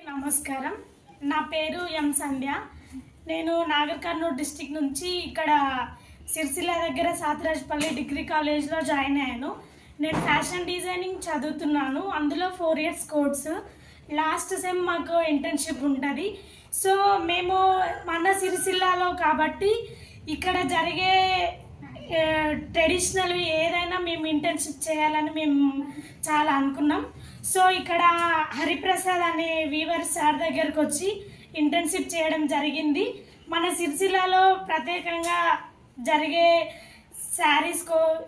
నమస్కారం, నా పేరు ఎం సంధ్య. నేను నాగర్ కర్నూలు డిస్టిక్ నుంచి ఇక్కడ సిరిసిల్ల దగ్గర సాతిరాజపల్లి డిగ్రీ కాలేజ్లో జాయిన్ అయ్యాను. నేను ఫ్యాషన్ డిజైనింగ్ చదువుతున్నాను. అందులో 4 years కోర్స్. లాస్ట్ సెమ్ మాకు ఇంటర్న్షిప్ ఉంటుంది. సో మేము మన సిరిసిల్లాలో కాబట్టి ఇక్కడ జరిగే ట్రెడిషనల్ ఏదైనా మేము ఇంటర్న్షిప్ చేయాలని మేము చాలా అనుకున్నాం. సో ఇక్కడ హరిప్రసాద్ అనే వీవర్ సార్ దగ్గరకు వచ్చి ఇంటర్న్షిప్ చేయడం జరిగింది. మన సిరిసిల్లాలో ప్రత్యేకంగా జరిగే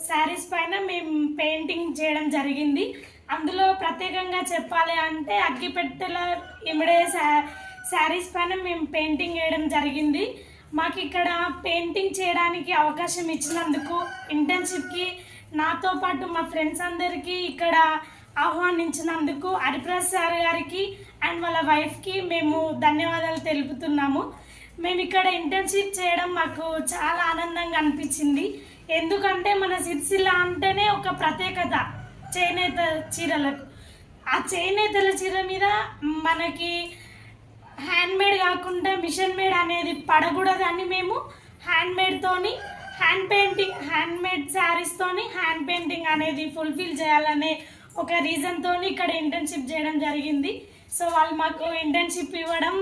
శారీస్ పైన మేము పెయింటింగ్ చేయడం జరిగింది. అందులో ప్రత్యేకంగా చెప్పాలి అంటే అగ్గిపెట్టెల ఇమిడే శారీస్ పైన మేము పెయింటింగ్ వేయడం జరిగింది. మాకు ఇక్కడ పెయింటింగ్ చేయడానికి అవకాశం ఇచ్చినందుకు ఇంటర్న్షిప్కి నాతో పాటు మా ఫ్రెండ్స్ అందరికీ ఇక్కడ ఆహ్వానించినందుకు హరిప్రసాద్ సార్ గారికి అండ్ వాళ్ళ వైఫ్కి మేము ధన్యవాదాలు తెలుపుతున్నాము. మేము ఇక్కడ ఇంటర్న్షిప్ చేయడం మాకు చాలా ఆనందంగా అనిపించింది. ఎందుకంటే మన సిరిసిల్ల అంటేనే ఒక ప్రత్యేకత చేనేత చీరలకు. ఆ చేనేతల చీర మీద మనకి హ్యాండ్మేడ్ కాకుండా మిషన్ మేడ్ అనేది పడకూడదని మేము హ్యాండ్మేడ్తోని హ్యాండ్మేడ్ శారీస్తోని హ్యాండ్ పెయింటింగ్ అనేది ఫుల్ఫిల్ చేయాలనే ఒక రీజన్తో ఇక్కడ ఇంటర్న్షిప్ చేయడం జరిగింది. సో వాళ్ళు మాకు ఇంటర్న్షిప్ ఇవ్వడం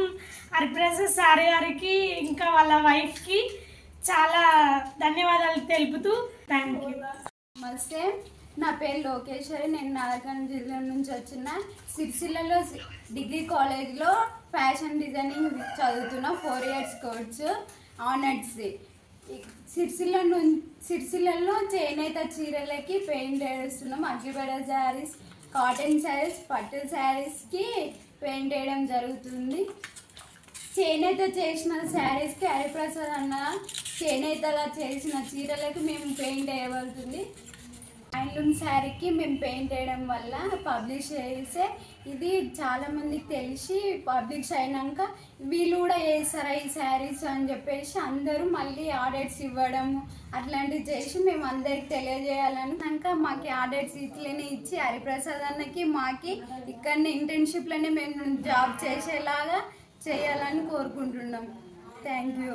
హరిప్రసాద్ సార్ గారికి ఇంకా వాళ్ళ వైఫ్కి చాలా ధన్యవాదాలు తెలుపుతూ థ్యాంక్ యూ. నమస్తే, నా పేరు లోకేశ్వరి. నేను నాగర్ జిల్లా నుంచి వచ్చిన సిరిసిల్లలో డిగ్రీ కాలేజ్లో ఫ్యాషన్ డిజైనింగ్ చదువుతున్న 4 years కోర్స్ ఆనర్స్. సిరిసిల్లలో చేనేత చీరలకి పెయింట్ వేస్తున్నాం. అగ్గిపెట్ట శారీస్, కాటన్ శారీస్, పట్టు శారీస్కి పెయింట్ వేయడం జరుగుతుంది. చేనేత చేసిన శారీస్కి హరిప్రసాద్ అన్న చేనేతలా చేసిన చీరలకు మేము పెయింట్ వేయబడుతుంది. హ్యాండ్లూమ్ శారీకి మేము పెయింట్ వేయడం వల్ల పబ్లిష్ చేస్తే ఇది చాలామందికి తెలిసి పబ్లిష్ అయినాక వీళ్ళు కూడా వేస్తారా ఈ శారీస్ అని చెప్పేసి అందరూ మళ్ళీ ఆర్డర్స్ ఇవ్వడం అట్లాంటివి చేసి మేము అందరికి తెలియజేయాలన్నాక మాకు ఆర్డర్స్ ఇట్లనే ఇచ్చి హరిప్రసాద్ అన్నకి మాకి ఇక్కడనే ఇంటర్న్షిప్లోనే మేము జాబ్ చేసేలాగా చేయాలని కోరుకుంటున్నాం. Thank you.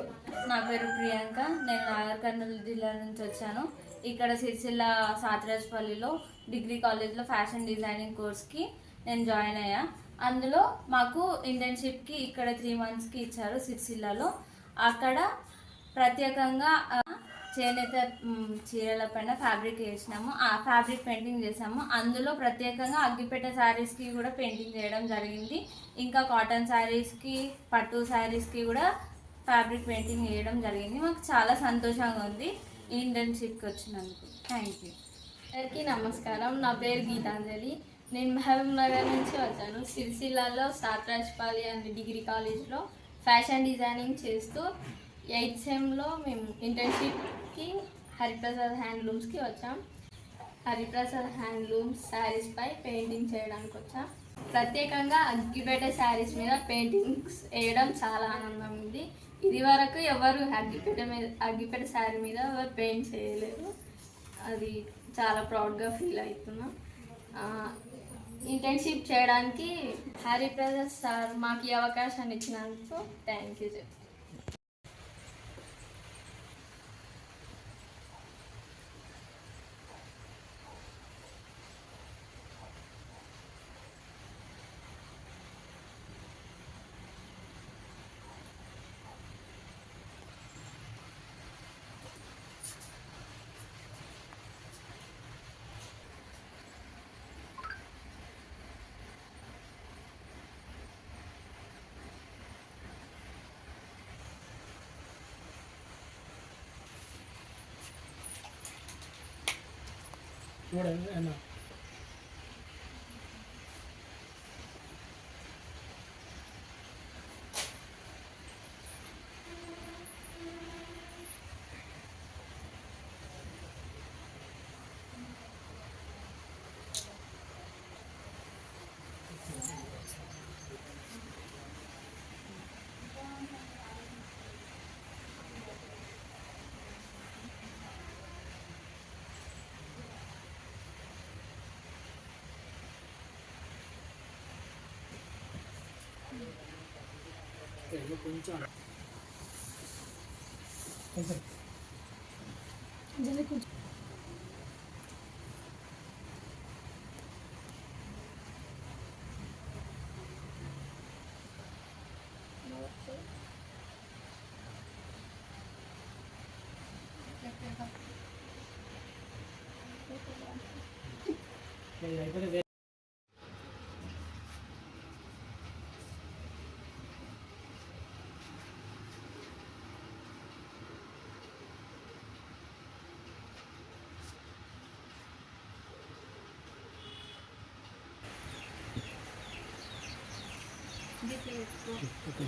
నా పేరు ప్రియాంక. నేను నాగర్ కర్నూలు జిల్లా నుంచి వచ్చాను. ఇక్కడ సిరిసిల్ల సాతిరాజపల్లిలో డిగ్రీ కాలేజ్లో ఫ్యాషన్ డిజైనింగ్ కోర్స్కి నేను జాయిన్ అయ్యా. అందులో మాకు ఇంటర్న్షిప్కి ఇక్కడ 3 monthsకి ఇచ్చారు సిరిసిల్లలో. అక్కడ ప్రత్యేకంగా చేనేత చీరల పైన ఫ్యాబ్రిక్ వేసినాము, ఆ ఫ్యాబ్రిక్ పెయింటింగ్ చేసాము. అందులో ప్రత్యేకంగా అగ్గిపెట్ట శారీస్కి కూడా పెయింటింగ్ చేయడం జరిగింది. ఇంకా కాటన్ శారీస్కి, పట్టు శారీస్కి కూడా ఫ్యాబ్రిక్ పెయింటింగ్ వేయడం జరిగింది. మాకు చాలా సంతోషంగా ఉంది ఈ ఇంటర్న్షిప్కి వచ్చినందుకు. Thank you. అందరికీ నమస్కారం. నా పేరు గీతాంజలి. నేను మహబూబ్ నగర్ నుంచి వచ్చాను. సిరిసిల్లాలో సాతిరాజపల్లి అనే డిగ్రీ కాలేజ్లో ఫ్యాషన్ డిజైనింగ్ చేస్తూ 8th సెమ్లో మేము ఇంటర్న్షిప్కి హరిప్రసాద్ హ్యాండ్లూమ్స్కి వచ్చాం. హరిప్రసాద్ హ్యాండ్లూమ్స్ శారీస్పై పెయింటింగ్ చేయడానికి వచ్చాం. ప్రత్యేకంగా అగ్గిపెట్ట శారీస్ మీద పెయింటింగ్స్ వేయడం చాలా ఆనందం ఉంది. ఇది వరకు ఎవరు అగ్గిపెట్ట శారీ మీద ఎవరు పెయింట్ చేయలేరు. అది చాలా ప్రౌడ్గా ఫీల్ అవుతున్నాం. ఇంటర్న్షిప్ చేయడానికి హరిప్రసాద్ సార్ మాకు ఈ అవకాశాన్ని ఇచ్చినందుకు థ్యాంక్ యూ. చూడండి. ఓకే ఇక కొంచెం కొంచెం జల్దీ కూర్చో. ఇది అయిపోతే ఓకే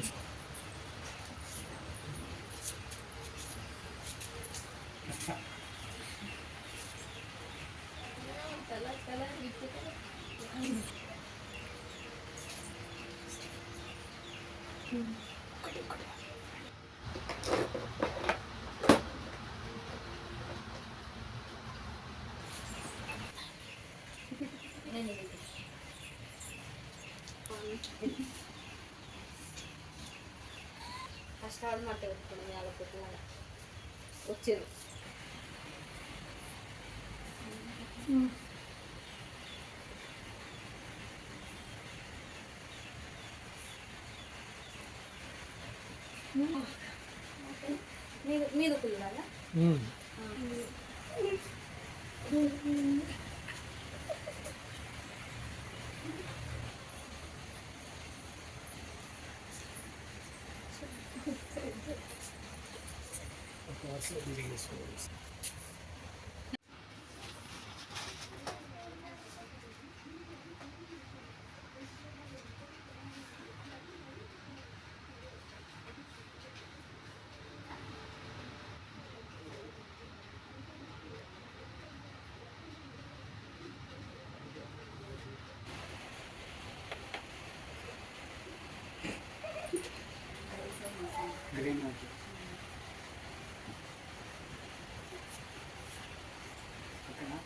కష్టపడి మట్ట పెట్టుకున్నాం వాళ్ళ పుట్టిన వచ్చారు. మీద కుళ్ళాలా ఒక వరుసలో బిల్డింగ్ చేసుకోవాలి. గ్రీన్ వాటర్ ఓకేనా